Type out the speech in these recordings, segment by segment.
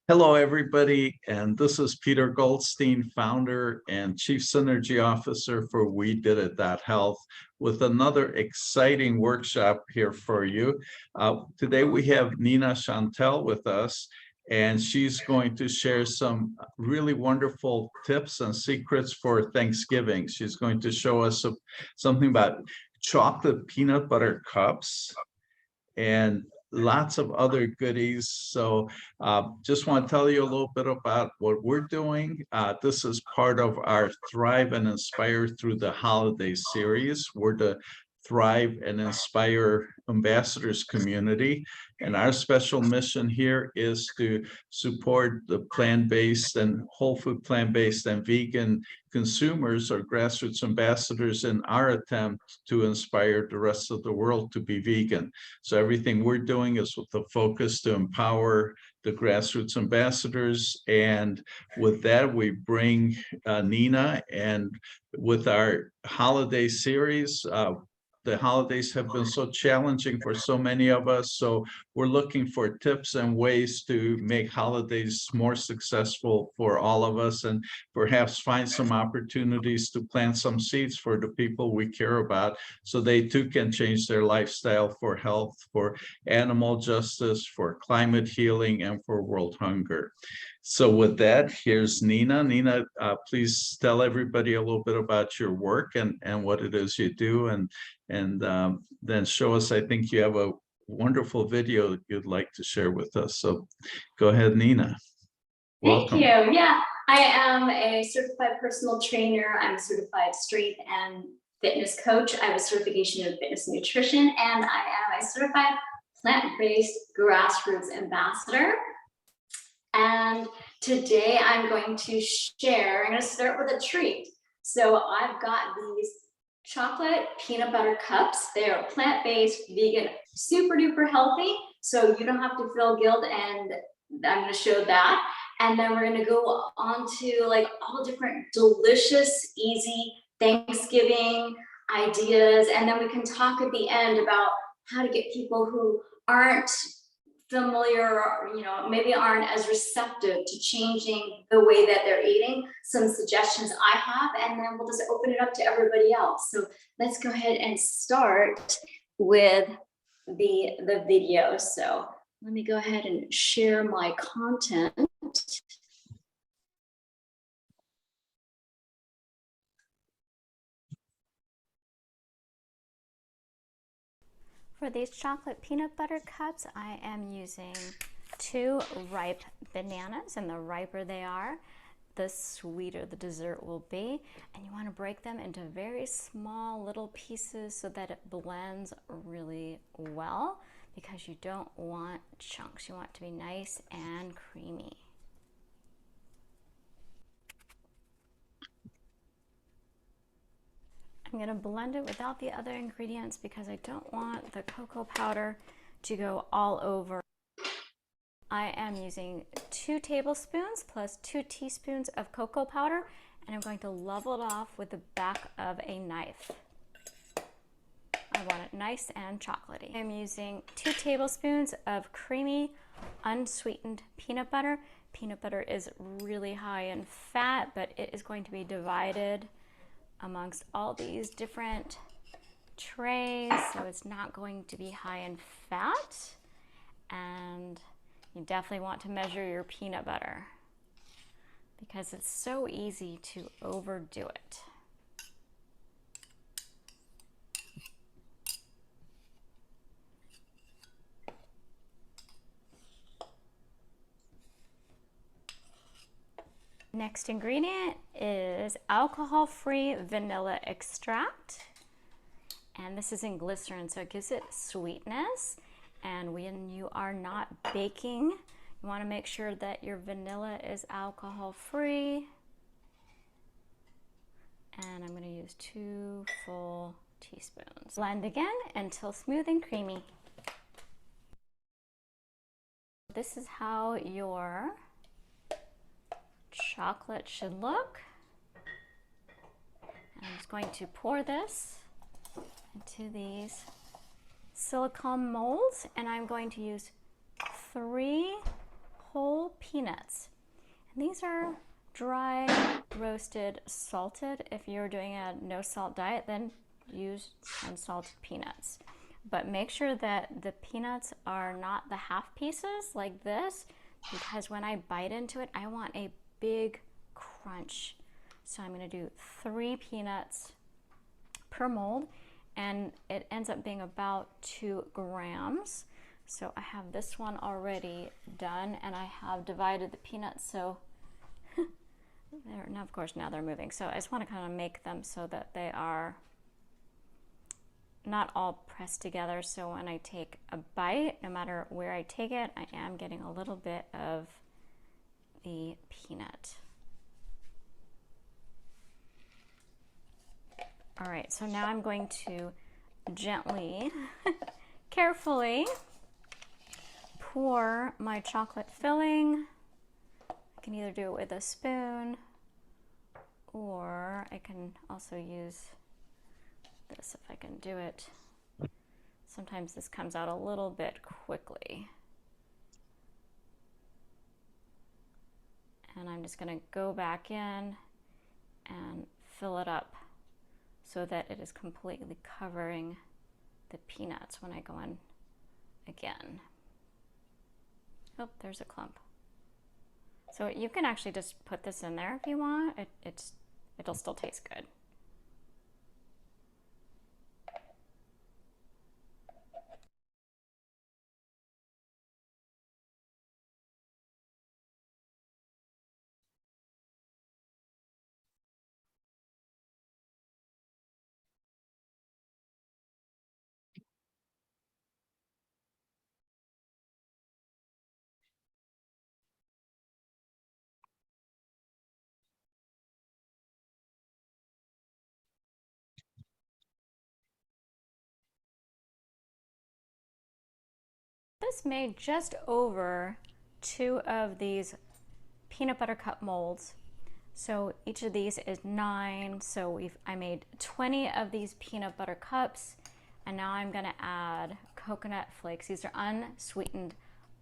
Hello, everybody, and this is Peter Goldstein, founder and Chief Synergy Officer for We Did It Health, with another exciting workshop here for you. Today we have Nina Shantel with us, and she's going to share some really wonderful tips and secrets for Thanksgiving. She's going to show us something about chocolate peanut butter cups and lots of other goodies. So just want to tell you a little bit about what we're doing. This is part of our Thrive and Inspire Through the Holiday series. We're the Thrive and Inspire Ambassadors community. And our special mission here is to support the plant-based and whole food plant-based and vegan consumers or grassroots ambassadors in our attempt to inspire the rest of the world to be vegan. So everything we're doing is with the focus to empower the grassroots ambassadors. And with that, we bring Nina, and with our holiday series, the holidays have been so challenging for so many of us. So we're looking for tips and ways to make holidays more successful for all of us, and perhaps find some opportunities to plant some seeds for the people we care about, so they too can change their lifestyle for health, for animal justice, for climate healing, and for world hunger. So with that, here's Nina. Nina, please tell everybody a little bit about your work and what it is you do, and then show us, I think you have a wonderful video you'd like to share with us. So go ahead, Nina. Thank you. Yeah, I am a certified personal trainer. I'm a certified strength and fitness coach. I have a certification in fitness and nutrition, and I am a certified plant-based grassroots ambassador. And today I'm going to share, I'm going to start with a treat. So I've got these chocolate peanut butter cups. They are plant-based, vegan, super duper healthy. So you don't have to feel guilt, and I'm going to show that. And then we're going to go on to like all different delicious, easy Thanksgiving ideas. And then we can talk at the end about how to get people who aren't familiar, or maybe aren't as receptive to changing the way that they're eating, some suggestions I have, and then we'll just open it up to everybody else. So let's go ahead and start with the video. So let me go ahead and share my content. For these chocolate peanut butter cups, I am using 2 ripe bananas, and the riper they are, the sweeter the dessert will be. And you want to break them into very small little pieces so that it blends really well, because you don't want chunks. You want it to be nice and creamy. I'm going to blend it without the other ingredients because I don't want the cocoa powder to go all over. I am using 2 tablespoons plus 2 teaspoons of cocoa powder, and I'm going to level it off with the back of a knife. I want it nice and chocolatey. I'm using 2 tablespoons of creamy, unsweetened peanut butter. Peanut butter is really high in fat, but it is going to be divided amongst all these different trays, so it's not going to be high in fat. And you definitely want to measure your peanut butter because it's so easy to overdo it. Next ingredient is alcohol-free vanilla extract, and this is in glycerin, so it gives it sweetness. And when you are not baking, you want to make sure that your vanilla is alcohol-free. And I'm going to use 2 full teaspoons. Blend again until smooth and creamy. This is how your chocolate should look. I'm just going to pour this into these silicone molds, and I'm going to use 3 whole peanuts. And these are dry, roasted, salted. If you're doing a no salt diet, then use unsalted peanuts. But make sure that the peanuts are not the half pieces like this, because when I bite into it, I want a big crunch. So I'm going to do 3 peanuts per mold, and it ends up being about 2 grams. So I have this one already done, and I have divided the peanuts, so now of course now they're moving. So I just want to kind of make them so that they are not all pressed together, so when I take a bite, no matter where I take it, I am getting a little bit of the peanut. All right, so now I'm going to gently, carefully pour my chocolate filling. I can either do it with a spoon, or I can also use this if I can do it. Sometimes this comes out a little bit quickly. And I'm just going to go back in and fill it up so that it is completely covering the peanuts when I go in again. Oh, there's a clump. So you can actually just put this in there if you want. It'll still taste good. This made just over 2 of these peanut butter cup molds. So each of these is 9. So I made 20 of these peanut butter cups, and now I'm going to add coconut flakes. These are unsweetened,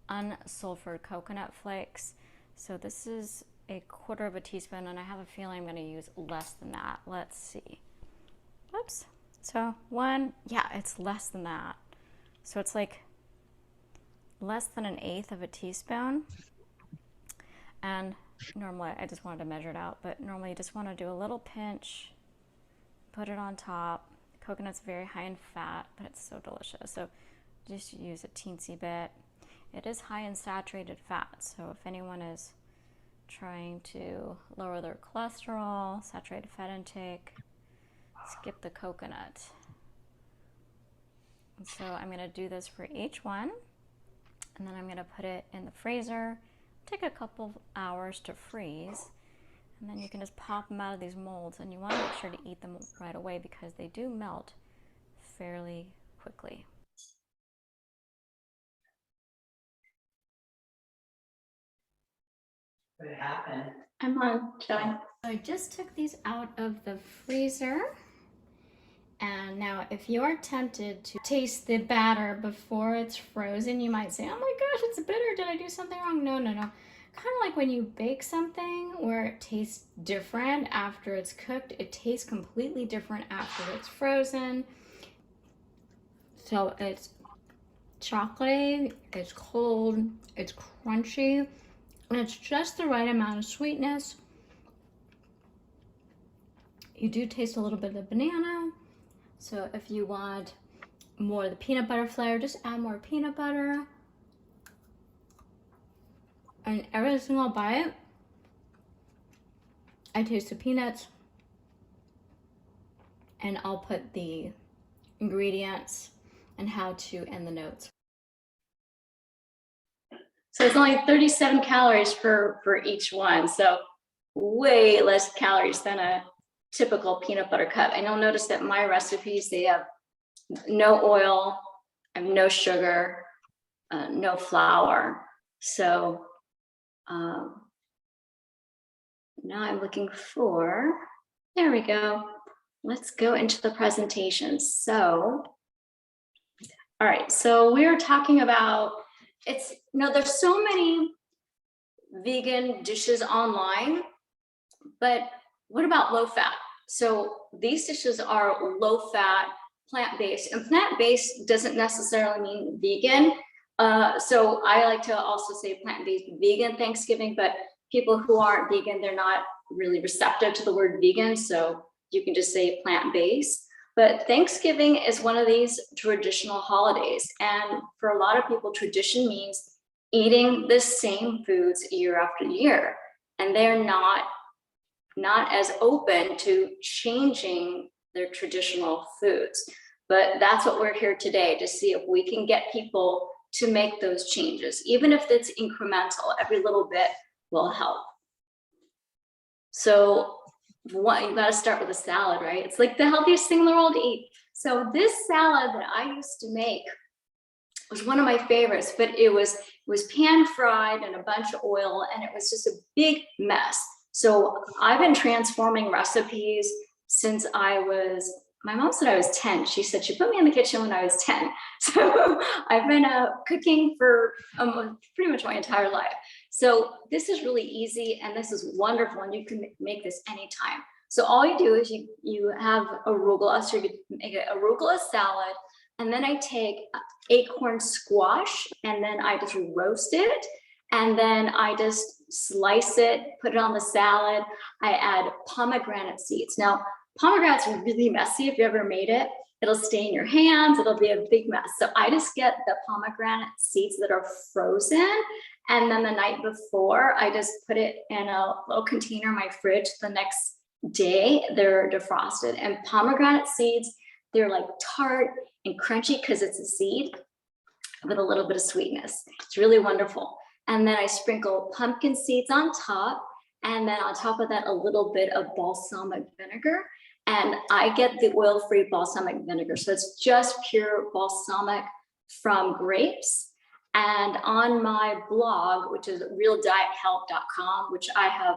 unsulfured coconut flakes. So this is 1/4 teaspoon, and I have a feeling I'm going to use less than that. Let's see. Oops. So yeah, it's less than that. So it's like less than 1/8 teaspoon. And normally I just wanted to measure it out, but normally you just want to do a little pinch, put it on top. Coconut's very high in fat, but it's so delicious. So just use a teensy bit. It is high in saturated fat, so if anyone is trying to lower their cholesterol, saturated fat intake, skip the coconut. And so I'm going to do this for each one, and then I'm going to put it in the freezer. Take a couple hours to freeze, and then you can just pop them out of these molds, and you want to make sure to eat them right away because they do melt fairly quickly. What happened? I'm on, showing. I just took these out of the freezer, and now if you're tempted to taste the batter before it's frozen, you might say, oh my gosh, it's bitter, did I do something wrong? No. Kind of like when you bake something where it tastes different after it's cooked, it tastes completely different after it's frozen. So it's chocolatey, it's cold, it's crunchy, and it's just the right amount of sweetness. You do taste a little bit of the banana. So if you want more of the peanut butter flavor, just add more peanut butter. And every single bite, I taste the peanuts, and I'll put the ingredients and how to and the notes. So it's only 37 calories for each one. So way less calories than a typical peanut butter cup. And you'll notice that my recipes, they have no oil, I have no sugar, no flour. So now I'm looking for, there we go. Let's go into the presentation. So, all right, so we're talking about, there's so many vegan dishes online, but what about low fat? So these dishes are low fat, plant-based, and plant-based doesn't necessarily mean vegan. So I like to also say plant-based vegan Thanksgiving, but people who aren't vegan, they're not really receptive to the word vegan. So you can just say plant-based. But Thanksgiving is one of these traditional holidays. And for a lot of people, tradition means eating the same foods year after year. And they're not as open to changing their traditional foods. But that's what we're here today, to see if we can get people to make those changes. Even if it's incremental, every little bit will help. So you gotta start with a salad, right? It's like the healthiest thing in the world to eat. So this salad that I used to make was one of my favorites, but it was pan fried in a bunch of oil, and it was just a big mess. So I've been transforming recipes since my mom said I was 10. She said she put me in the kitchen when I was 10. So I've been cooking for pretty much my entire life. So this is really easy, and this is wonderful, and you can make this anytime. So all you do is you have arugula, so you could make an arugula salad, and then I take acorn squash, and then I just roast it, and then I just slice it, put it on the salad. I add pomegranate seeds. Now, pomegranates are really messy. If you ever made it, it'll stain your hands. It'll be a big mess. So I just get the pomegranate seeds that are frozen. And then the night before, I just put it in a little container in my fridge. The next day, they're defrosted. And pomegranate seeds, they're like tart and crunchy because it's a seed with a little bit of sweetness. It's really wonderful. And then I sprinkle pumpkin seeds on top. And then on top of that, a little bit of balsamic vinegar. And I get the oil-free balsamic vinegar. So it's just pure balsamic from grapes. And on my blog, which is realdiethelp.com, which I have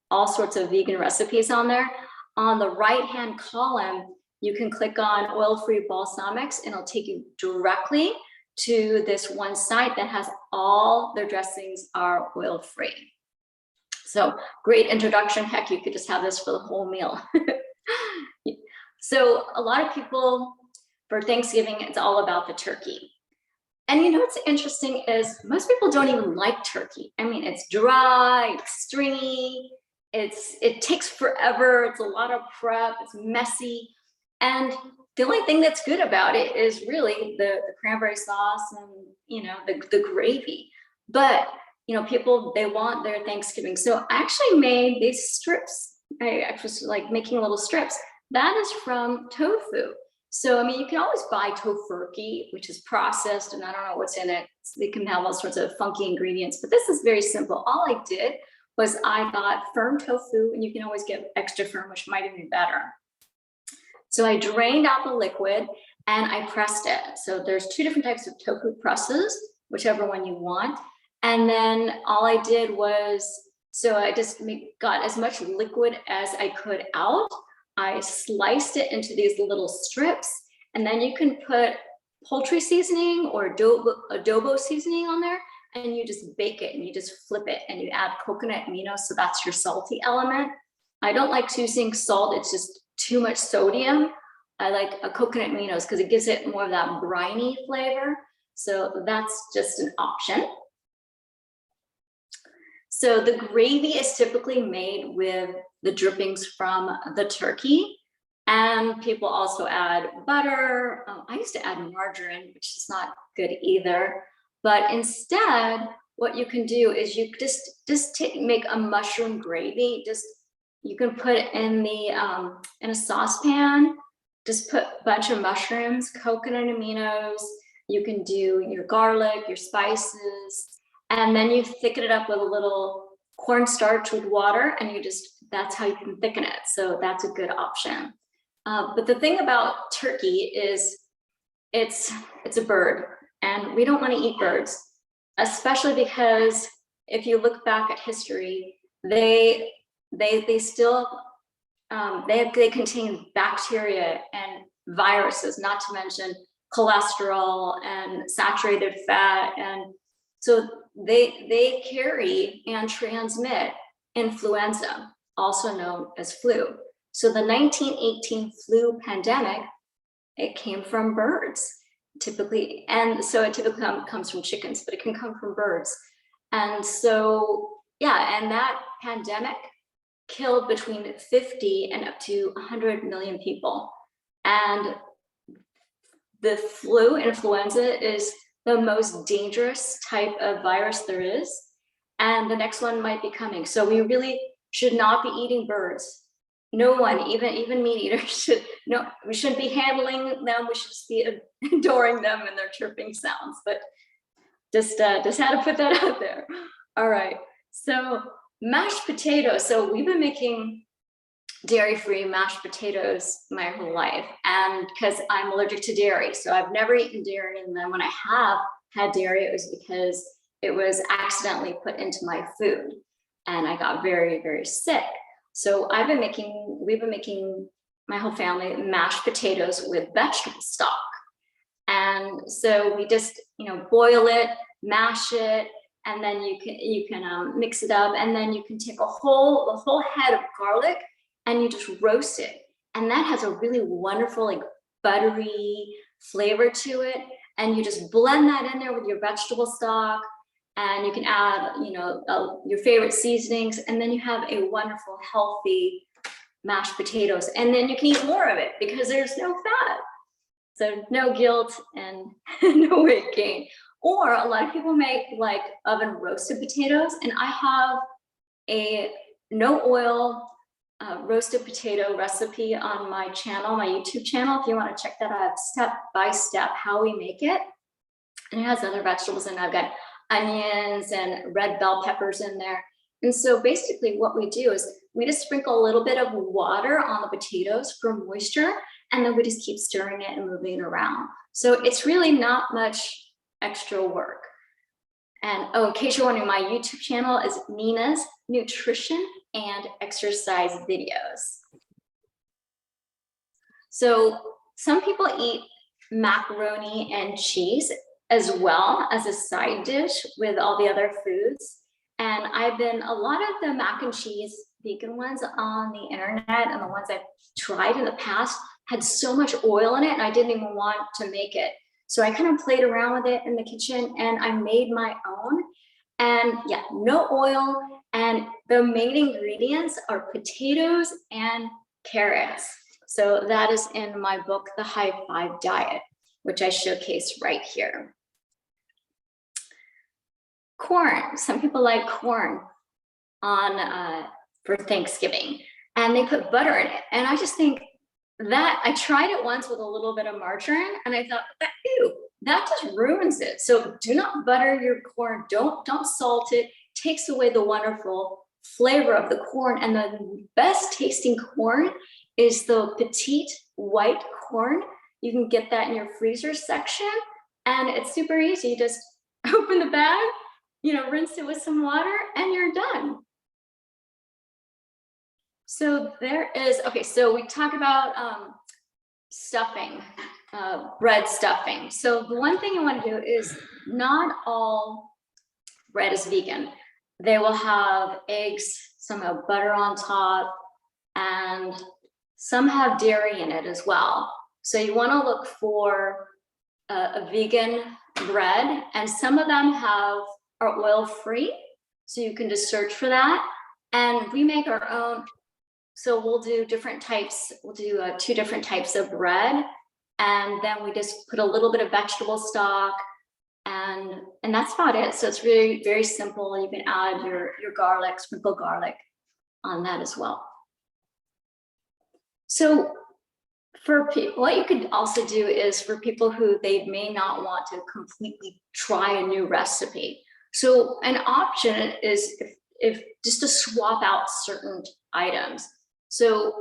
all sorts of vegan recipes on there, on the right-hand column, you can click on oil-free balsamics, and it'll take you directly to this one site that has all their dressings are oil-free. So great introduction. Heck, you could just have this for the whole meal. So a lot of people, for Thanksgiving, it's all about the turkey. And you know what's interesting is most people don't even like turkey. I mean, it's dry, it's stringy, it takes forever, it's a lot of prep, it's messy. And the only thing that's good about it is really the cranberry sauce and, you know, the gravy. But, you know, people, they want their Thanksgiving. So I actually made these strips. I actually like making little strips. That is from tofu. So, I mean, you can always buy tofurkey, which is processed, and I don't know what's in it. They can have all sorts of funky ingredients, but this is very simple. All I did was I got firm tofu, and you can always get extra firm, which might even be better. So I drained out the liquid and I pressed it. So there's two different types of tofu presses, whichever one you want. And then all I did was, so I just got as much liquid as I could out. I sliced it into these little strips, and then you can put poultry seasoning or adobo seasoning on there, and you just bake it and you just flip it and you add coconut aminos. So that's your salty element. I don't like using salt. It's just too much sodium. I like a coconut aminos because it gives it more of that briny flavor. So that's just an option. So the gravy is typically made with the drippings from the turkey, and people also add butter. I used to add margarine, which is not good either. But instead, what you can do is you just make a mushroom gravy. You can put it in a saucepan. Just put a bunch of mushrooms, coconut aminos. You can do your garlic, your spices. And then you thicken it up with a little cornstarch with water, and that's how you can thicken it. So that's a good option. But the thing about turkey is it's a bird, and we don't want to eat birds, especially because if you look back at history, they still they contain bacteria and viruses, not to mention cholesterol and saturated fat. And So they carry and transmit influenza, also known as flu. So the 1918 flu pandemic, it came from birds typically. And so it typically comes from chickens, but it can come from birds. And so, yeah, and that pandemic killed between 50 and up to 100 million people. And the flu, influenza, is the most dangerous type of virus there is. And the next one might be coming. So we really should not be eating birds. No one, even meat eaters, we shouldn't be handling them. We should just be adoring them and their chirping sounds. But just had to put that out there. All right, so mashed potatoes. So we've been making dairy-free mashed potatoes my whole life, and because I'm allergic to dairy, so I've never eaten dairy. And then when I have had dairy, it was because it was accidentally put into my food, and I got very, very sick. So we've been making my whole family mashed potatoes with vegetable stock. And so we just, boil it, mash it, and then you can mix it up, and then you can take the whole head of garlic and you just roast it. And that has a really wonderful, like, buttery flavor to it. And you just blend that in there with your vegetable stock, and you can add, your favorite seasonings, and then you have a wonderful, healthy mashed potatoes. And then you can eat more of it because there's no fat. So no guilt and no weight gain. Or a lot of people make like oven roasted potatoes, and I have a no oil roasted potato recipe on my channel, my YouTube channel. If you want to check that out, step by step how we make it. And it has other vegetables in it. I've got onions and red bell peppers in there. And so basically what we do is we just sprinkle a little bit of water on the potatoes for moisture, and then we just keep stirring it and moving it around. So it's really not much extra work. And in case you're wondering, my YouTube channel is Nina's Nutrition and Exercise Videos. So some people eat macaroni and cheese as well as a side dish with all the other foods. And a lot of the mac and cheese vegan ones on the internet and the ones I've tried in the past had so much oil in it, and I didn't even want to make it. So I kind of played around with it in the kitchen, and I made my own. And yeah, no oil. And the main ingredients are potatoes and carrots. So that is in my book, The High Five Diet, which I showcase right here. Corn. Some people like corn for Thanksgiving, and they put butter in it. And I just think that I tried it once with a little bit of margarine, and I thought, ew, that just ruins it. So do not butter your corn. Don't salt it. Takes away the wonderful flavor of the corn. And the best tasting corn is the petite white corn. You can get that in your freezer section, and it's super easy. You just open the bag, rinse it with some water, and you're done. So so we talk about stuffing, bread stuffing. So the one thing you want to do is, not all bread is vegan. They will have eggs, some have butter on top, and some have dairy in it as well. So you want to look for a vegan bread, and some of them are oil-free. So you can just search for that. And we make our own. So we'll do different types. We'll do 2 different types of bread, and then we just put a little bit of vegetable stock, and that's about it. So it's really very simple. You can add your garlic, sprinkle garlic on that as well. So for people, what you could also do is, for people who they may not want to completely try a new recipe. So an option is if just to swap out certain items. So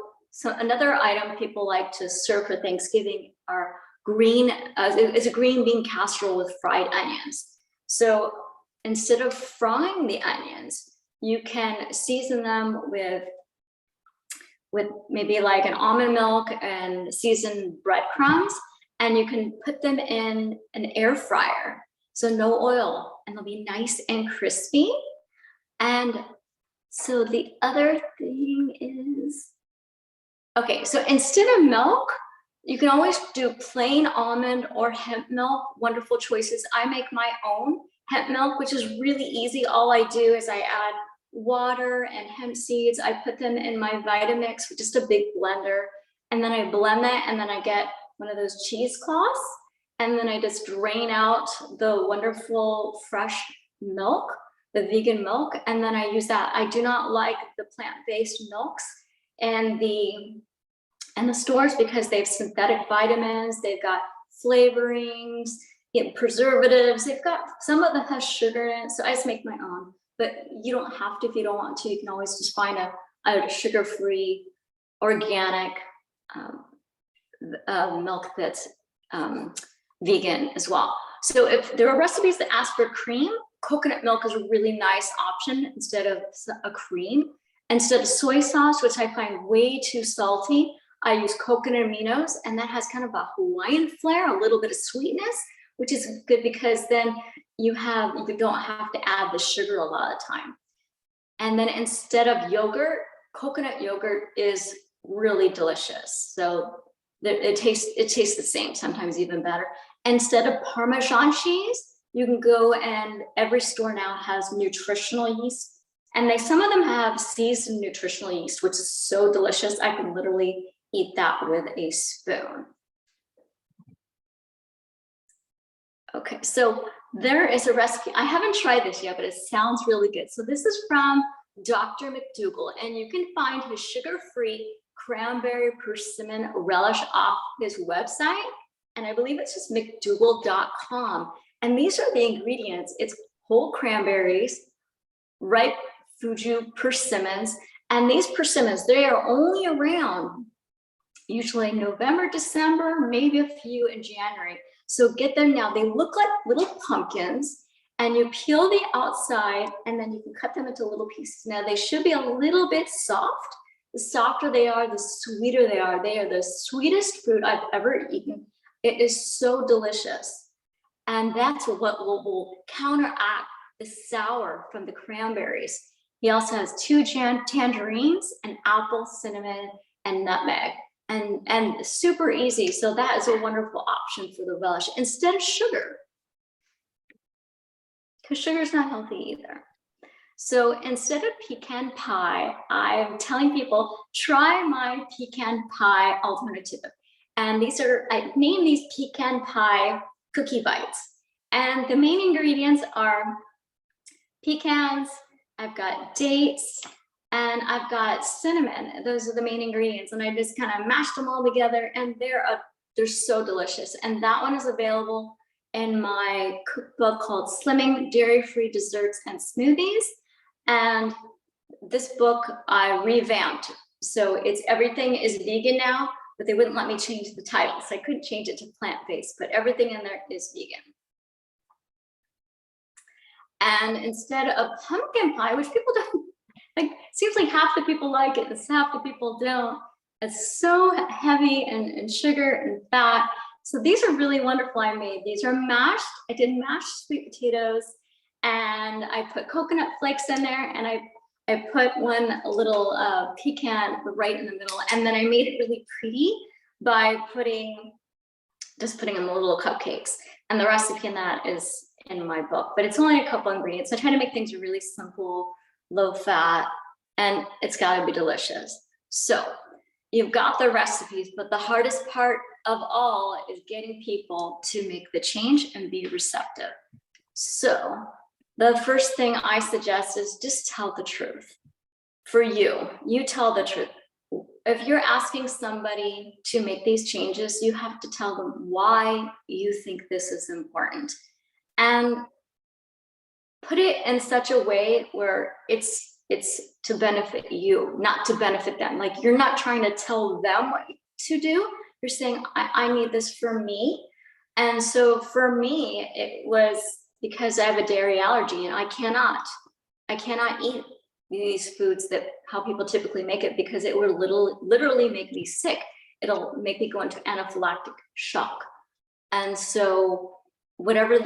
another item people like to serve for Thanksgiving are is a green bean casserole with fried onions. So instead of frying the onions, you can season them with maybe like an almond milk and seasoned breadcrumbs, and you can put them in an air fryer. So no oil, and they'll be nice and crispy. And so the other thing is, okay, so instead of milk, you can always do plain almond or hemp milk, wonderful choices. I make my own hemp milk, which is really easy. All I do is I add water and hemp seeds. I put them in my Vitamix with just a big blender, and then I blend that, and then I get one of those cheesecloths, and then I just drain out the wonderful fresh milk, the vegan milk, and then I use that. I do not like the plant-based milks and the stores because they have synthetic vitamins, they've got flavorings, preservatives, they've got, some of them have sugar in it, so I just make my own. But you don't have to if you don't want to. You can always just find a sugar-free, organic milk that's vegan as well. So if there are recipes that ask for cream, coconut milk is a really nice option instead of a cream. Instead of soy sauce, which I find way too salty, I use coconut aminos, and that has kind of a Hawaiian flair, a little bit of sweetness, which is good because then you don't have to add the sugar a lot of the time. And then instead of yogurt, coconut yogurt is really delicious. So it tastes the same, sometimes even better. Instead of Parmesan cheese, you can go, and every store now has nutritional yeast. And some of them have seasoned nutritional yeast, which is so delicious. I can literally eat that with a spoon. Okay, so there is a recipe. I haven't tried this yet, but it sounds really good. So this is from Dr. McDougall, and you can find his sugar-free cranberry persimmon relish off his website. And I believe it's just mcdougall.com. And these are the ingredients. It's whole cranberries, ripe Fuji persimmons. And these persimmons, they are only around usually November, December, maybe a few in January. So get them now. They look like little pumpkins, and you peel the outside, and then you can cut them into little pieces. Now they should be a little bit soft. The softer they are, the sweeter they are. They are the sweetest fruit I've ever eaten. It is so delicious. And that's what will counteract the sour from the cranberries. He also has 2 tangerines, an apple, cinnamon, and nutmeg. And super easy. So that is a wonderful option for the relish instead of sugar, because sugar is not healthy either. So instead of pecan pie, I'm telling people, try my pecan pie alternative. And I named these pecan pie cookie bites. And the main ingredients are pecans, I've got dates, and I've got cinnamon. Those are the main ingredients. And I just kind of mashed them all together, and they're so delicious. And that one is available in my cookbook called Slimming Dairy-Free Desserts and Smoothies. And this book I revamped. So everything is vegan now, but they wouldn't let me change the title. So I couldn't change it to plant-based, but everything in there is vegan. And instead of pumpkin pie, which people don't, like, seems like half the people like it and half the people don't. It's so heavy in sugar and fat. So these are really wonderful. I made these are mashed. I did mashed sweet potatoes, and I put coconut flakes in there, and I put a little pecan right in the middle, and then I made it really pretty by putting in the little cupcakes. And the recipe in that is in my book, but it's only a couple ingredients. I try to make things really simple, low fat, and it's got to be delicious. So you've got the recipes, but the hardest part of all is getting people to make the change and be receptive. So the first thing I suggest is just tell the truth. For you tell the truth. If you're asking somebody to make these changes, you have to tell them why you think this is important, and put it in such a way where it's to benefit you, not to benefit them. Like, you're not trying to tell them what to do. You're saying, I need this for me. And so for me, it was because I have a dairy allergy, and I cannot eat these foods that how people typically make it, because it will literally make me sick. It'll make me go into anaphylactic shock. And so whatever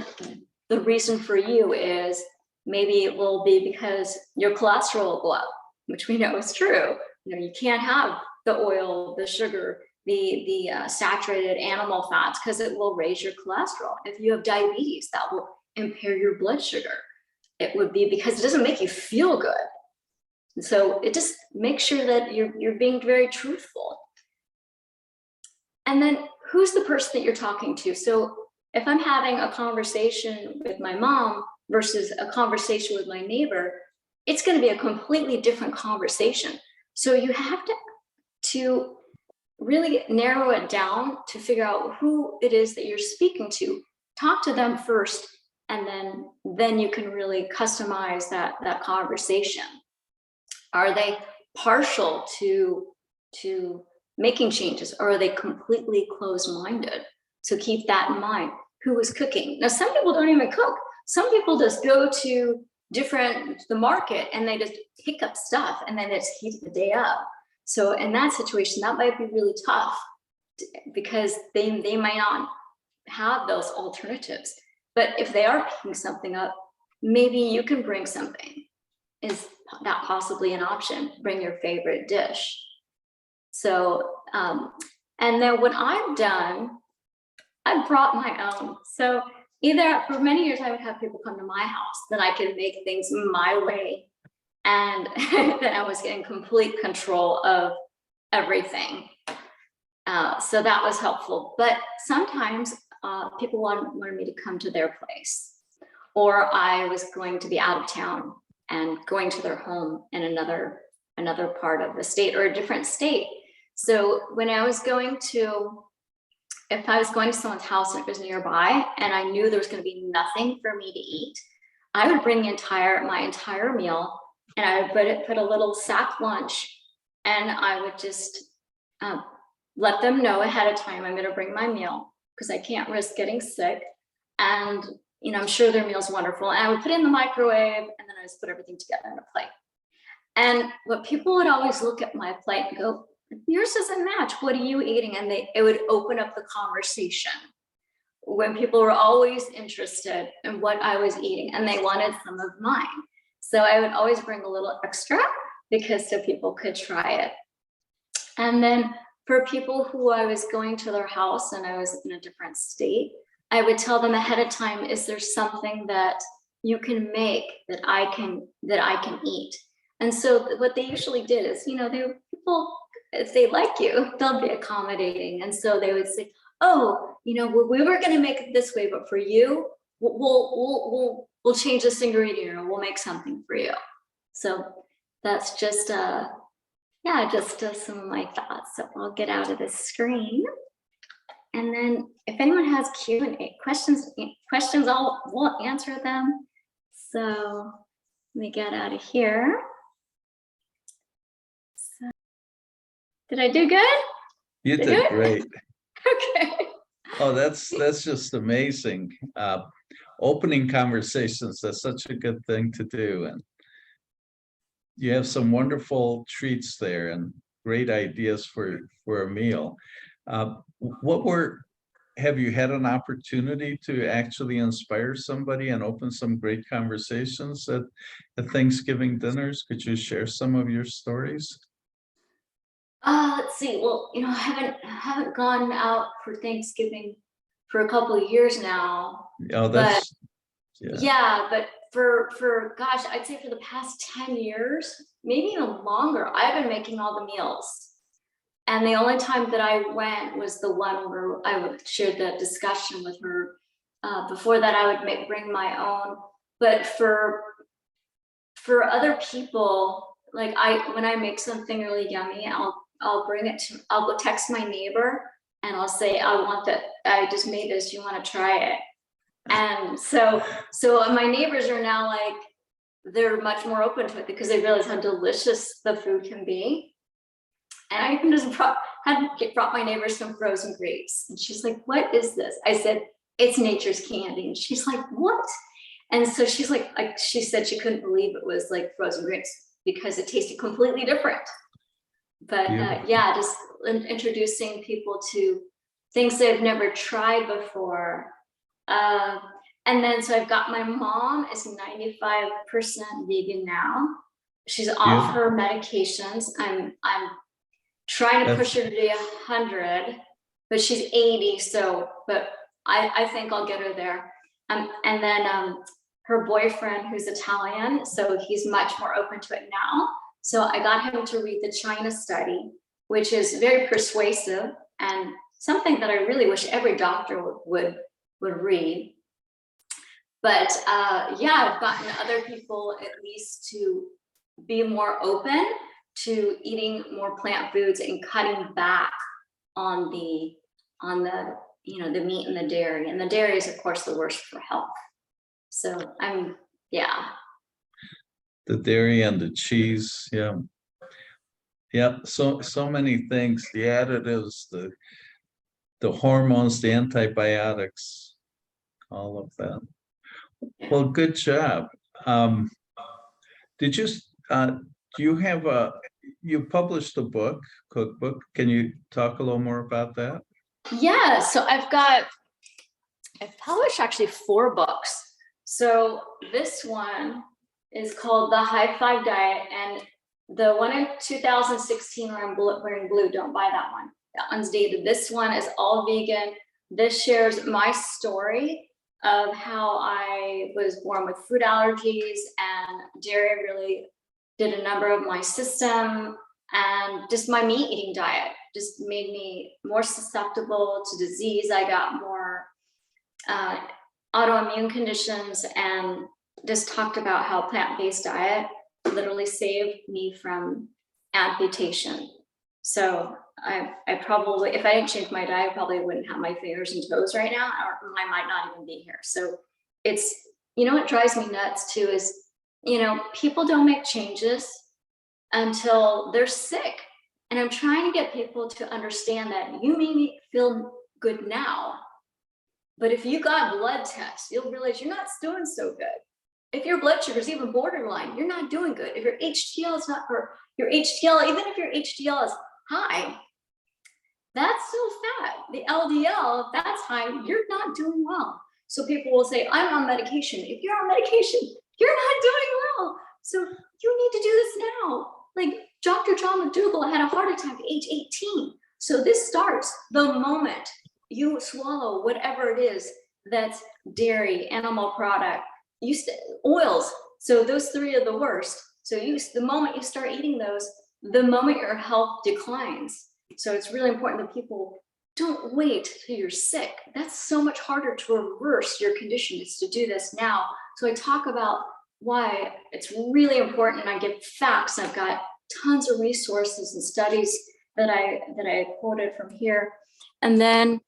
the reason for you is maybe it will be because your cholesterol will go up, which we know is true. You know, you can't have the oil, the sugar, the saturated animal fats, because it will raise your cholesterol. If you have diabetes, that will impair your blood sugar. It would be because it doesn't make you feel good. And so it just makes sure that you're being very truthful. And then who's the person that you're talking to? So if I'm having a conversation with my mom versus a conversation with my neighbor, it's going to be a completely different conversation. So you have to really narrow it down to figure out who it is that you're speaking to. Talk to them first, and then you can really customize that conversation. Are they partial to making changes, or are they completely closed-minded? So keep that in mind. Who is cooking? Now, some people don't even cook. Some people just go to the market and they just pick up stuff and then it's heat the day up. So in that situation, that might be really tough because they might not have those alternatives. But if they are picking something up, maybe you can bring something. Is that possibly an option? Bring your favorite dish. So, and then what I've done, I brought my own. So either for many years, I would have people come to my house, then I could make things my way. And then I was in complete control of everything. So that was helpful. But sometimes people wanted me to come to their place, or I was going to be out of town and going to their home in another part of the state or a different state. So when I was if I was going to someone's house and it was nearby and I knew there was going to be nothing for me to eat, I would bring my entire meal, and I would put a little sack lunch, and I would just let them know ahead of time I'm going to bring my meal because I can't risk getting sick. And you know, I'm sure their meal's wonderful. And I would put it in the microwave, and then I just put everything together in a plate. And what people would always look at my plate and go, yours doesn't match. What are you eating? And it would open up the conversation when people were always interested in what I was eating and they wanted some of mine. So I would always bring a little extra so people could try it. And then for people who I was going to their house and I was in a different state, I would tell them ahead of time, is there something that you can make that I can eat? And so what they usually did is, you know, people, if they like you, they'll be accommodating. And so they would say, oh, you know, we were going to make it this way, but for you, we'll change this ingredient, or we'll make something for you. So that's just some of my thoughts. So I'll get out of this screen. And then if anyone has Q&A questions, we'll answer them. So let me get out of here. So, did I do good? You did great. Okay. Oh, that's just amazing. Opening conversations, that's such a good thing to do. And you have some wonderful treats there and great ideas for a meal. Have you had an opportunity to actually inspire somebody and open some great conversations at Thanksgiving dinners? Could you share some of your stories? Let's see. Well, you know, I haven't gone out for Thanksgiving for a couple of years now. Oh, that's but for gosh, I'd say for the past 10 years, maybe even longer, I've been making all the meals. And the only time that I went was the one where I would share the discussion with her. Before that, I would bring my own. But for other people, like when I make something really yummy, I'll go text my neighbor and I'll say, I just made this, you want to try it? And so my neighbors are now like, they're much more open to it because they realize how delicious the food can be. And I even just brought my neighbor some frozen grapes. And she's like, what is this? I said, it's nature's candy. And she's like, what? And so she's like she said she couldn't believe it was like frozen grapes because it tasted completely different. But just introducing people to things they've never tried before. And then, so I've got my mom is 95% vegan now. She's off her medications. I'm trying to push her to be 100, but she's 80. So, but I think I'll get her there. And then her boyfriend, who's Italian, so he's much more open to it now. So I got him to read the China study, which is very persuasive and something that I really wish every doctor would read. But yeah, I've gotten other people at least to be more open to eating more plant foods and cutting back on the the meat and the dairy. And the dairy is, of course, the worst for health. So yeah. The dairy and the cheese, yeah. Yeah, so many things, the additives, the hormones, the antibiotics, all of that. Well, good job. Did you do you have you published a book, cookbook? Can you talk a little more about that? Yeah, so I've published actually 4 books. So this one is called The High Five Diet, and the one in 2016 where I'm wearing blue, don't buy that one. That one's dated. This one is all vegan. This shares my story of how I was born with food allergies, and dairy really did a number of my system, and just my meat eating diet just made me more susceptible to disease. I got more autoimmune conditions, and just talked about how plant-based diet literally saved me from amputation. So I probably, if I didn't change my diet, I probably wouldn't have my fingers and toes right now, or I might not even be here. So it's, what drives me nuts too is, people don't make changes until they're sick. And I'm trying to get people to understand that you may feel good now, but if you got blood tests, you'll realize you're not doing so good. If your blood sugar is even borderline, you're not doing good. If your HDL is not, or your HDL, even if your HDL is high, that's still fat. The LDL, if that's high, you're not doing well. So people will say, I'm on medication. If you're on medication, you're not doing well. So you need to do this now. Like Dr. John McDougall had a heart attack at age 18. So this starts the moment you swallow whatever it is that's dairy, animal product, oils. So those 3 are the worst. So the moment you start eating those, the moment your health declines. So it's really important that people don't wait till you're sick. That's so much harder to reverse your condition. It's to do this now. So I talk about why it's really important. I give facts. I've got tons of resources and studies that I quoted from here. And then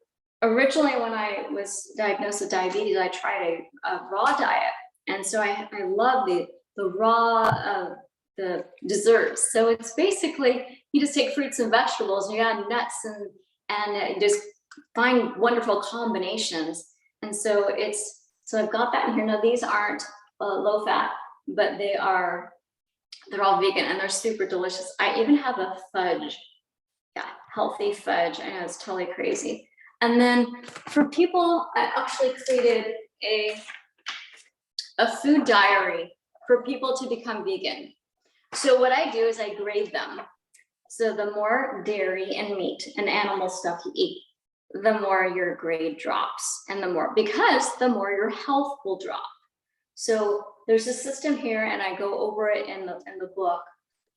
originally when I was diagnosed with diabetes, I tried a raw diet. And so I love the raw, the desserts. So it's basically, you just take fruits and vegetables and you add nuts and just find wonderful combinations. And so I've got that in here. Now these aren't low fat, but they're all vegan and they're super delicious. I even have a fudge, healthy fudge. I know it's totally crazy. And then for people, I actually created a food diary for people to become vegan. So what I do is I grade them. So the more dairy and meat and animal stuff you eat, the more your grade drops, and because the more your health will drop. So there's a system here, and I go over it in the book.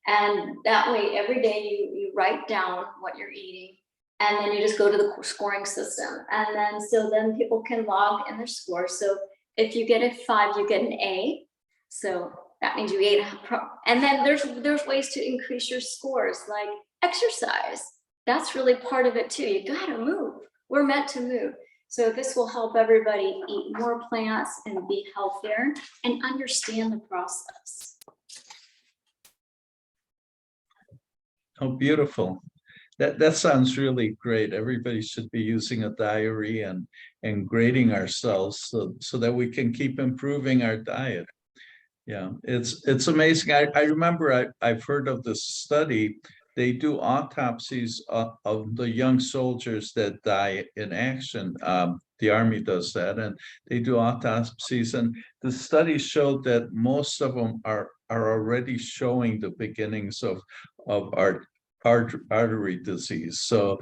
And that way, every day you write down what you're eating, and then you just go to the scoring system. And then people can log in their score. So if you get a 5, you get an A. So that means you ate. And then there's ways to increase your scores, like exercise. That's really part of it too. You gotta move. We're meant to move. So this will help everybody eat more plants and be healthier and understand the process. Oh, beautiful. That sounds really great. Everybody should be using a diary and grading ourselves so that we can keep improving our diet. Yeah, it's amazing. I remember I've heard of this study. They do autopsies of the young soldiers that die in action. the Army does that, and they do autopsies, and the studies showed that most of them are already showing the beginnings of artery disease. So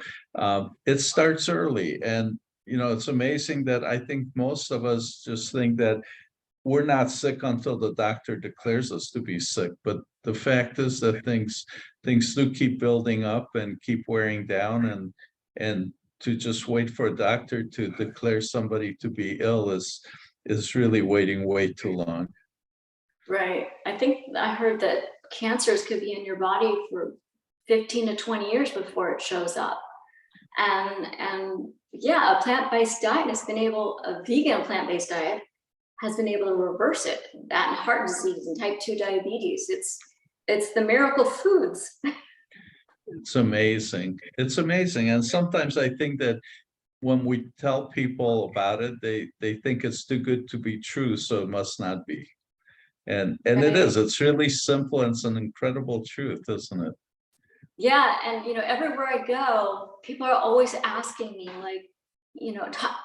it starts early, and it's amazing that I think most of us just think that we're not sick until the doctor declares us to be sick. But the fact is that things do keep building up and keep wearing down, and to just wait for a doctor to declare somebody to be ill is really waiting way too long. Right. I think I heard that cancers could be in your body for 15 to 20 years before it shows up. And yeah, a plant-based diet has been able, a vegan plant-based diet has been able to reverse it. That and heart disease and type 2 diabetes. It's the miracle foods. It's amazing. It's amazing. And sometimes I think that when we tell people about it, they think it's too good to be true, so it must not be. And it is. It's really simple, and it's an incredible truth, isn't it? Yeah, and everywhere I go, people are always asking me, like,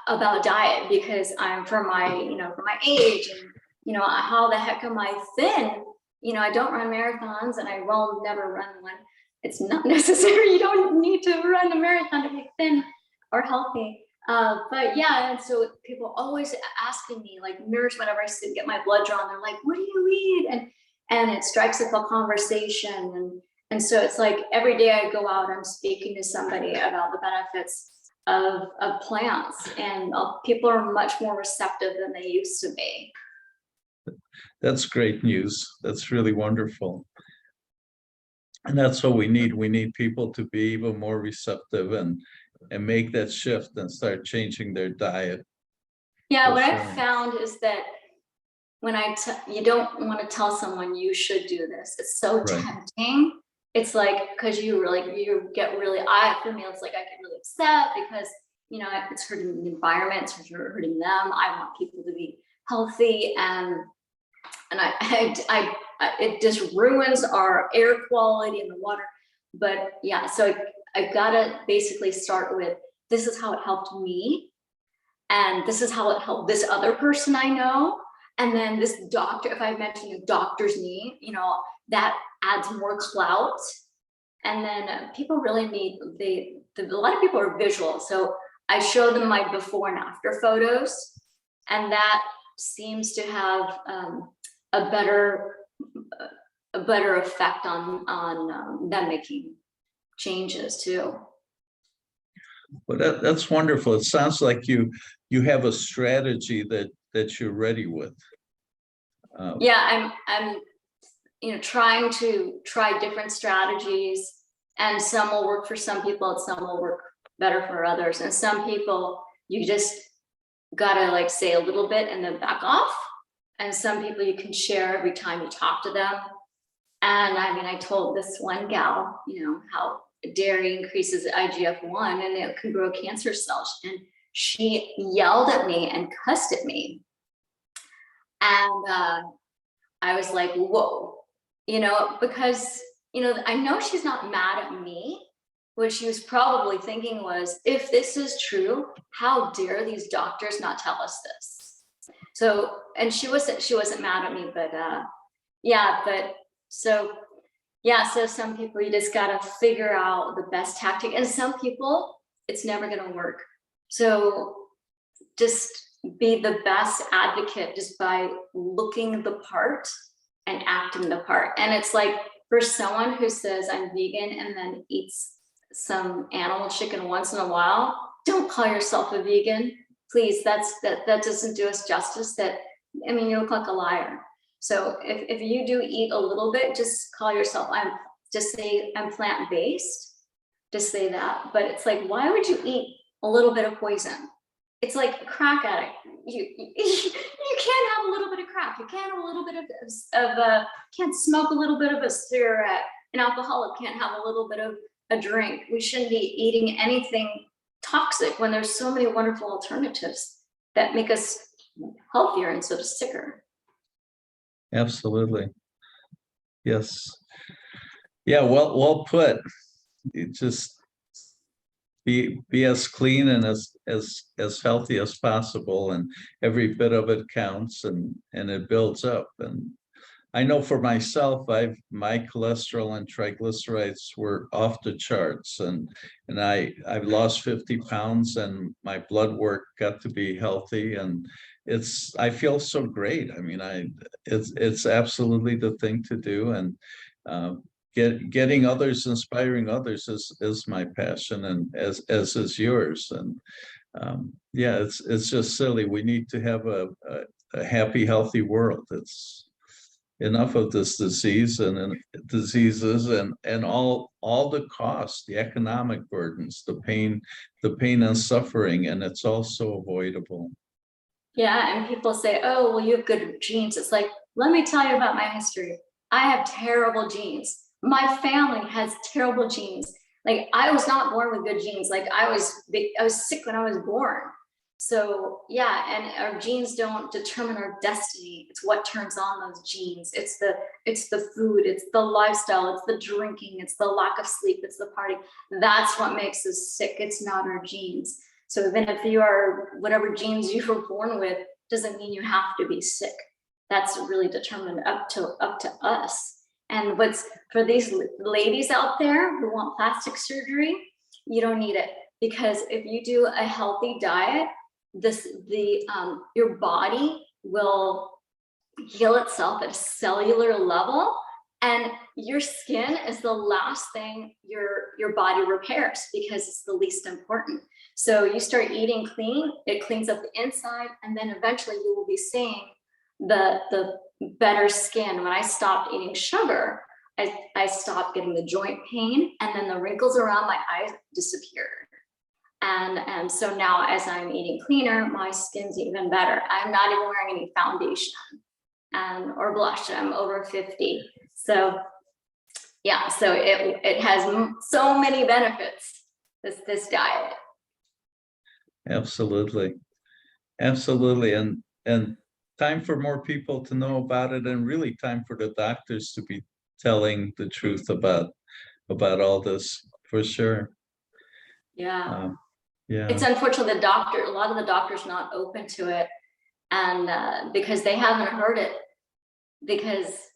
about diet, because I'm for my age, and how the heck am I thin? I don't run marathons, and I will never run one. It's not necessary. You don't need to run a marathon to be thin or healthy. But yeah, and so people always asking me, like, nurse, whenever I get my blood drawn, they're like, what do you eat? And it strikes up a conversation. And so it's like every day I go out, I'm speaking to somebody about the benefits of plants, and people are much more receptive than they used to be. That's great news. That's really wonderful. And that's what we need. We need people to be even more receptive and make that shift and start changing their diet. Yeah, what I've found is that when you don't want to tell someone you should do this. It's so tempting. It's like, because you get really, for me, it's like I get really upset because, it's hurting the environment, it's hurting them. I want people to be healthy, and it just ruins our air quality and the water. But yeah, so I gotta basically start with, this is how it helped me, and this is how it helped this other person I know. And then this doctor, if I mention a doctor's name, that adds more clout. And then people really need, a lot of people are visual. So I show them my before and after photos, and that seems to have a better effect on them making changes too. Well, that's wonderful. It sounds like you have a strategy that you're ready with. Yeah, I'm trying to try different strategies, and some will work for some people, and some will work better for others. And some people, you just gotta like say a little bit and then back off. And some people you can share every time you talk to them. And I told this one gal, how dairy increases IGF-1 and it can grow cancer cells. And she yelled at me and cussed at me. And I was like, whoa, because, I know she's not mad at me. What she was probably thinking was, if this is true, how dare these doctors not tell us this? So, and she wasn't mad at me, but so some people, you just gotta figure out the best tactic, and some people it's never gonna work. So just be the best advocate just by looking the part and acting the part. And it's like, for someone who says I'm vegan and then eats some animal chicken once in a while, don't call yourself a vegan, please. That doesn't do us justice. You look like a liar. So if you do eat a little bit, just call yourself, say I'm plant-based, just say that. But it's like, why would you eat a little bit of poison? It's like a crack addict. You can't have a little bit of crack. You can't have a little bit can't smoke a little bit of a cigarette. An alcoholic can't have a little bit of a drink. We shouldn't be eating anything toxic when there's so many wonderful alternatives that make us healthier instead of sicker. Absolutely. Yes. Yeah, well put. It just, be as clean and as healthy as possible, and every bit of it counts, and it builds up. And I know for myself, my cholesterol and triglycerides were off the charts, and I've lost 50 pounds, and my blood work got to be healthy, and I feel so great. I mean, it's absolutely the thing to do, and getting others, inspiring others is my passion, and as is yours. And yeah, it's just silly. We need to have a happy, healthy world. It's enough of this disease and diseases and all the costs, the economic burdens, the pain and suffering, and it's also avoidable. Yeah, and people say, oh, well, you have good genes. It's like, let me tell you about my history. I have terrible genes. My family has terrible genes. Like, I was not born with good genes. Like, I was sick when I was born. So yeah, and our genes don't determine our destiny. It's what turns on those genes. It's the food, it's the lifestyle, it's the drinking, it's the lack of sleep, it's the party. That's what makes us sick. It's not our genes. So even if you are whatever genes you were born with, doesn't mean you have to be sick. That's really determined up to us. And what's for these ladies out there who want plastic surgery, you don't need it, because if you do a healthy diet, your body will heal itself at a cellular level, and your skin is the last thing your body repairs because it's the least important. So you start eating clean, it cleans up the inside, and then eventually you will be seeing the better skin. When I stopped eating sugar, I stopped getting the joint pain, and then the wrinkles around my eyes disappeared. And so now, as I'm eating cleaner, my skin's even better. I'm not even wearing any foundation or blush. I'm over 50. So yeah, so it has so many benefits, this diet. Absolutely. And time for more people to know about it, and really time for the doctors to be telling the truth about all this, for sure. Yeah. Yeah. It's unfortunate a lot of the doctors not open to it, and because they haven't heard it, because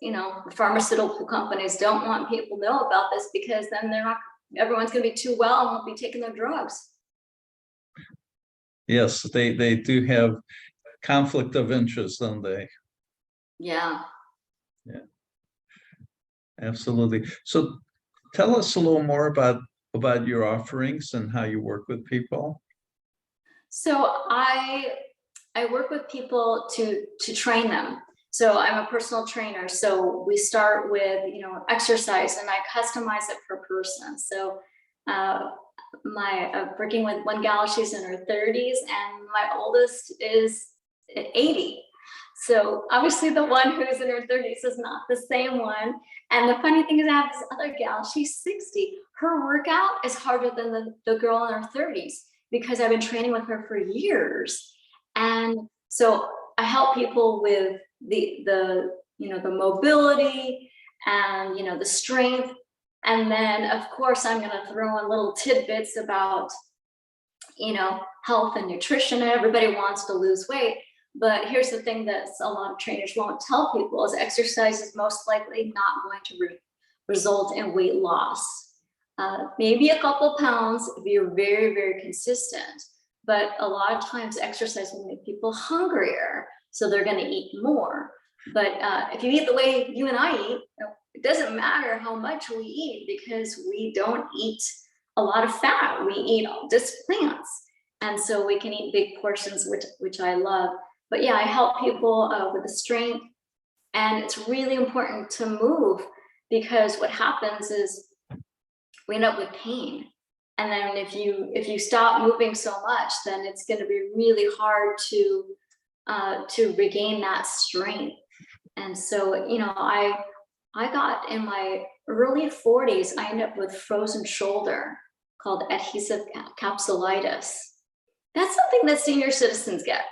pharmaceutical companies don't want people to know about this, because then everyone's going to be too well and won't be taking their drugs. Yes, they do have conflict of interest, don't they? Yeah. Yeah. Absolutely. So tell us a little more about your offerings and how you work with people. So I work with people to train them. So I'm a personal trainer. So we start with exercise, and I customize it per person. So working with one gal, she's in her 30s, and my oldest is 80. So obviously the one who's in her 30s is not the same one. And the funny thing is, I have this other gal, she's 60. Her workout is harder than the girl in her 30s, because I've been training with her for years. And so I help people with the mobility and the strength. And then of course I'm going to throw in little tidbits about health and nutrition. Everybody wants to lose weight, but here's the thing that a lot of trainers won't tell people is exercise is most likely not going to result in weight loss. Maybe a couple pounds if you're very, very consistent, but a lot of times exercise will make people hungrier, so they're going to eat more. But if you eat the way you and I eat, it doesn't matter how much we eat, because we don't eat a lot of fat. We eat just plants, and so we can eat big portions, which I love. But yeah, I help people with the strength, and it's really important to move, because what happens is we end up with pain. And then if you stop moving so much, then it's going to be really hard to regain that strength. And so, I got in my early 40s, I ended up with frozen shoulder called adhesive capsulitis. That's something that senior citizens get.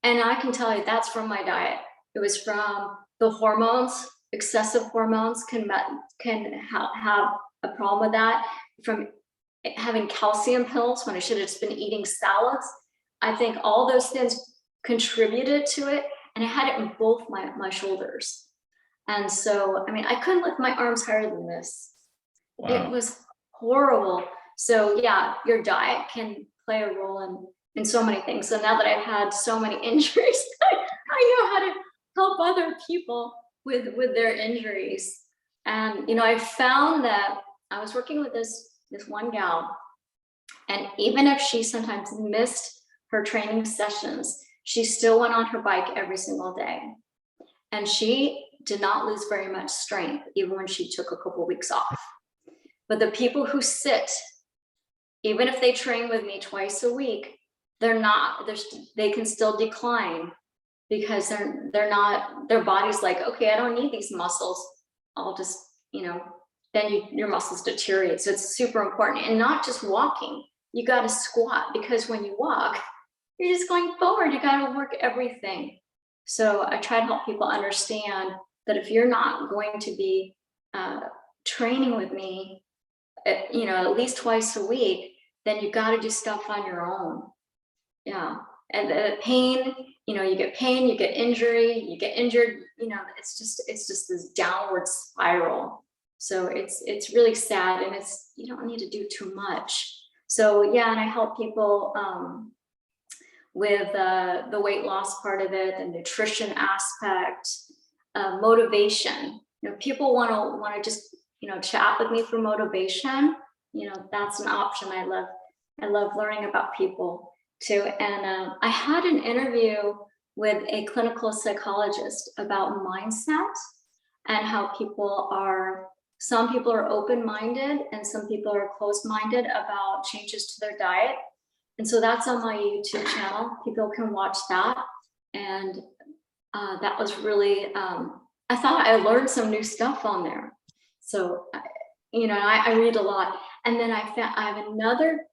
And I can tell you that's from my diet. It was from the hormones. Excessive hormones can have a problem with that, from having calcium pills when I should have just been eating salads. I think all those things contributed to it, and I had it in both my shoulders. And so, I mean, I couldn't lift my arms higher than this. Wow. It was horrible. So yeah, your diet can play a role in so many things. So now that I've had so many injuries, I know how to help other people with their injuries. And you know, I found that I was working with this one gal, and even if she sometimes missed her training sessions, she still went on her bike every single day. And she did not lose very much strength, even when she took a couple weeks off. But the people who sit, even if they train with me twice a week, they can still decline, because they're not, their body's like, okay, I don't need these muscles. I'll just, you know, then your muscles deteriorate. So it's super important. And not just walking, you got to squat, because when you walk, you're just going forward. You got to work everything. So I try to help people understand that if you're not going to be training with me, you know, at least twice a week, then you got to do stuff on your own. Yeah. And the pain, you know, you get pain, you get injury, you get injured, you know, it's just this downward spiral. So it's really sad, and you don't need to do too much. So yeah, and I help people with the weight loss part of it, the nutrition aspect, motivation. You know, people want to just, you know, chat with me for motivation. You know, that's an option. I love learning about people too. And I had an interview with a clinical psychologist about mindset and how some people are open-minded and some people are closed-minded about changes to their diet. And so that's on my YouTube channel. People can watch that. And that was really, I thought I learned some new stuff on there. So, you know, I read a lot. And then I have another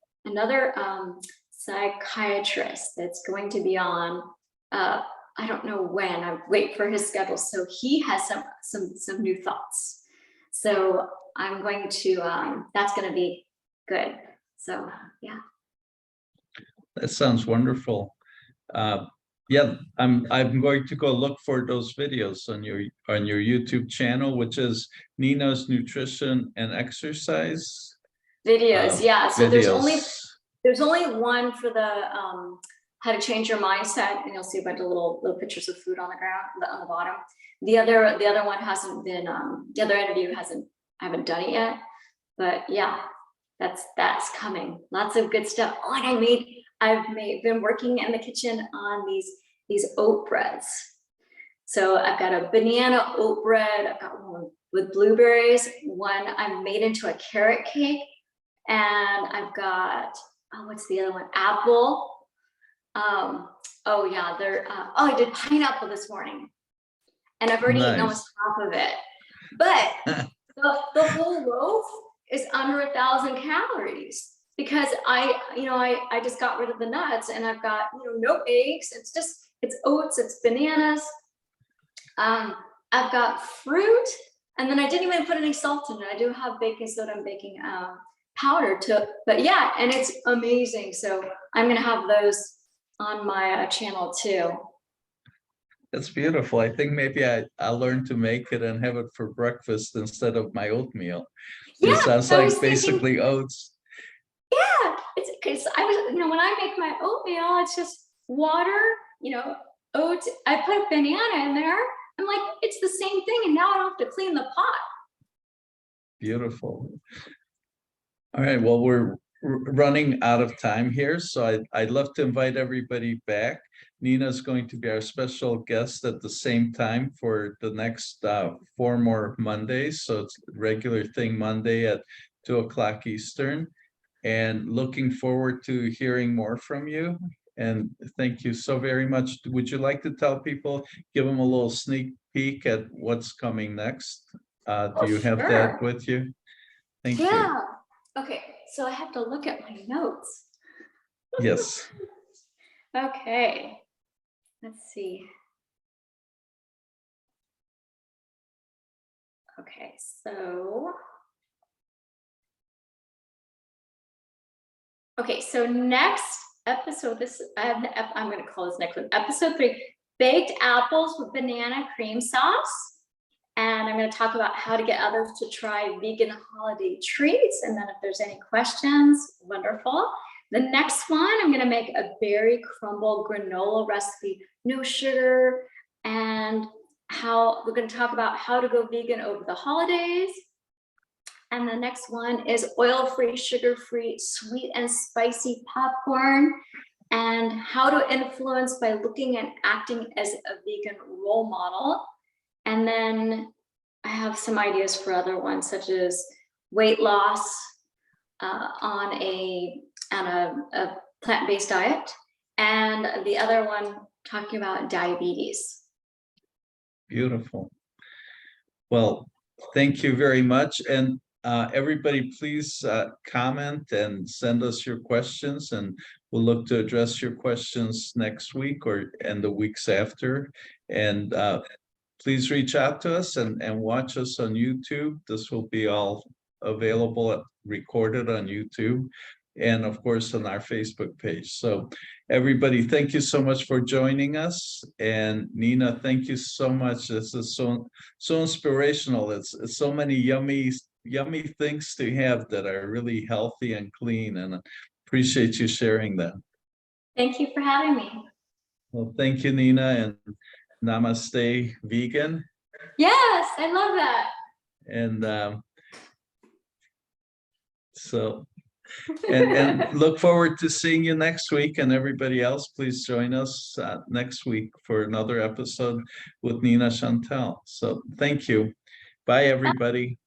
psychiatrist that's going to be on, I don't know when, I wait for his schedule. So he has some new thoughts. So I'm going to, that's going to be good. So, yeah. That sounds wonderful. Yeah, I'm going to go look for those videos on your YouTube channel, which is Nina's Nutrition and Exercise Videos. Yeah. So videos. there's only one for the how to change your mindset, and you'll see a bunch of little pictures of food on the ground on the bottom. The other one hasn't been the other interview I haven't done it yet, but yeah, that's coming. Lots of good stuff. Oh, and I've been working in the kitchen on these oat breads. So I've got a banana oat bread. I've got one with blueberries. One I've made into a carrot cake, and I've got what's the other one? Apple. Oh yeah, I did pineapple this morning, and I've already eaten almost half of it. But the whole loaf is under 1,000 calories, because I just got rid of the nuts, and I've got, you know, no eggs. It's oats, it's bananas. I've got fruit, and then I didn't even put any salt in it. I do have baking soda and baking powder but yeah, and it's amazing. So I'm gonna have those on my channel too. That's beautiful. I think maybe I'll learn to make it and have it for breakfast instead of my oatmeal. Yeah, it sounds like basically oats. Yeah, it's because you know, when I make my oatmeal, it's just water, you know, oats. I put a banana in there. I'm like, it's the same thing, and now I don't have to clean the pot. Beautiful. All right, well, we're running out of time here, so I'd love to invite everybody back. Nina's going to be our special guest at the same time for the next 4 more Mondays. So it's regular thing Monday at 2:00 Eastern. And looking forward to hearing more from you. And thank you so very much. Would you like to tell people, give them a little sneak peek at what's coming next? Do you have that with you? Thank you. Yeah. Okay, so I have to look at my notes. Yes. Okay, let's see. Okay, so Okay, so next episode, I'm going to call this next one, episode 3, baked apples with banana cream sauce. And I'm going to talk about how to get others to try vegan holiday treats. And then if there's any questions, wonderful. The next one, I'm going to make a berry crumble granola recipe, no sugar, and how we're going to talk about how to go vegan over the holidays. And the next one is oil-free, sugar-free, sweet and spicy popcorn, and how to influence by looking and acting as a vegan role model. And then I have some ideas for other ones, such as weight loss on a plant-based diet, and the other one talking about diabetes. Beautiful. Well, thank you very much. And everybody, please comment and send us your questions, and we'll look to address your questions next week and the weeks after. And please reach out to us and watch us on YouTube. This will be all available, recorded on YouTube, and of course on our Facebook page. So everybody, thank you so much for joining us. And Nina, thank you so much. This is so inspirational. It's so many yummy things to have that are really healthy and clean, and I appreciate you sharing them. Thank you for having me. Well, thank you, Nina, and namaste, vegan. Yes, I love that. And and look forward to seeing you next week. And everybody else, please join us next week for another episode with Nina Shantel. So thank you. Bye, everybody.